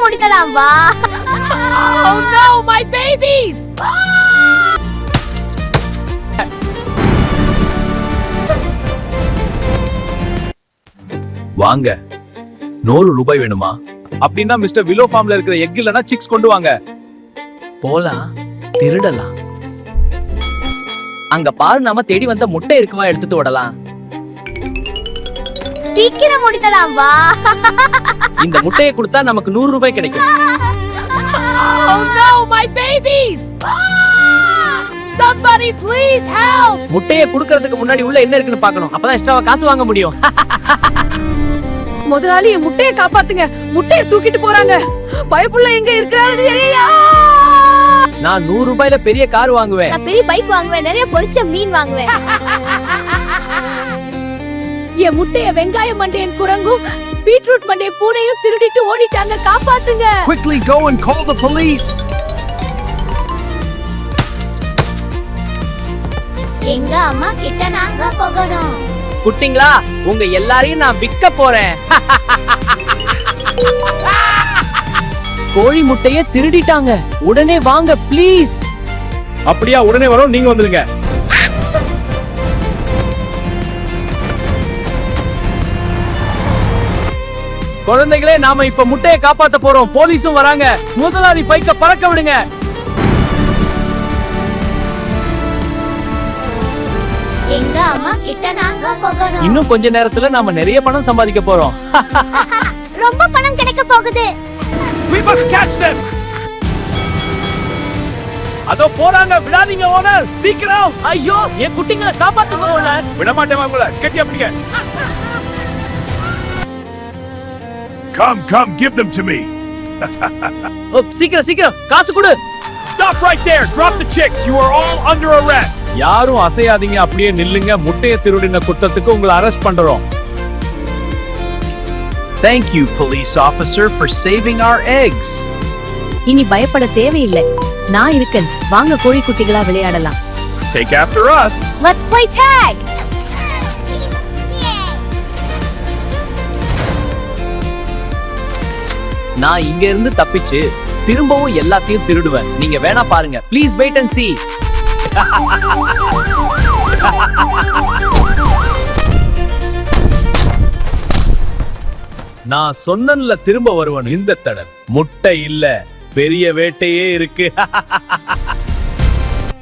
முடிக்கலாம் வா. Oh no, my babies! வாங்க. 100 ரூபாய் வேணுமா? அப்படின்னா மிஸ்டர் விலோ ஃபார்ம்ல இருக்கிற எக் இல்லனா சிக்ஸ் கொண்டு வாங்க. போலாம், திருடலாம். அங்க பாரு, நாம தேடி வந்த முட்டை இருக்குவா, எடுத்துட்டு ஓடலாம். சீக்கிரம் முடிக்கலாம் வா. இந்த முட்டையை கொடுத்தா நமக்கு 100 ரூபாய் கிடைக்கும். Oh no, my babies! Somebody please help! முட்டையை குடுக்கிறதுக்கு முன்னாடி உள்ள என்ன இருக்குன்னு பார்க்கணும். அப்பதான் எக்ஸ்ட்ராவா காசு வாங்க முடியும். முதலாளி, என் முட்டையை காப்பாத்துங்க. முட்டையை தூக்கிட்டு போறாங்க. பயப்புள்ள எங்க இருக்காரு தெரியல. நான் 100 ரூபாயில பெரிய கார் வாங்குவேன். நான் பெரிய பைக் வாங்குவேன். நிறைய பொரிச்ச மீன் வாங்குவேன். என் முட்டைய வெங்காய மண்டையன் குரங்கும் பீட்ரூட் மண்டைய பூனையும் திருடிட்டு ஓடிட்டாங்க. காப்பாத்துங்க. Quickly go and call the police. எங்க அம்மா கிட்ட நாங்க போகணும். குட்டிங்களா, உங்க எல்லாரையும் நான் விற்க போறேன். கோழி முட்டைய திருடிட்டாங்க. உடனே வாங்க ப்ளீஸ். அப்படியா, உடனே வரோம், நீங்க வந்துருங்க. குழந்தைகளே, நாம இப்ப முட்டையை காப்பாத்த போறோம். போலீஸும் வராங்க. முதலாளி பைக்க பறக்க விடுங்க. எங்க அம்மா கிட்ட நாங்க போகணும். இன்னும் கொஞ்ச நேரத்துல நாம நிறைய பணம் சம்பாதிக்க போறோம். ரொம்ப பணம் கிடைக்க போகுது. We must catch them. அதோ போறாங்க, விடாதீங்க ஓனர், சீக்கிரம். ஐயோ, என் குட்டிங்களை காப்பாத்துங்க ஓனர். விட மாட்டேன் உங்களை. கெட்டி அப்படிங்க. Come, give them to me. சீக்கிரம் சீக்கிரம் காசு கொடு. Stop right there. Drop the chicks. You are all under arrest. யாரும் அசையாதீங்க, அப்படியே நில்லுங்க. முட்டையை திருடின குற்றத்துக்கு உங்களை அரெஸ்ட் பண்றோம். Thank you, police officer, for saving our eggs. இனி பயப்பட தேவையில்லை. நான் இருக்கேன். வாங்க கோழி குட்டிகளா விளையாடலாம். Take after us. Let's play tag. நான் இங்க இருந்து தப்பிச்சு திரும்பவும் எல்லாத்தையும் திருடுவேன். நீங்க வேணா பாருங்க. Please wait and see. நான் சொன்னன்ல திரும்ப வருவேன். இந்த தடவை முட்டை இல்ல, பெரிய வேட்டையே இருக்கு.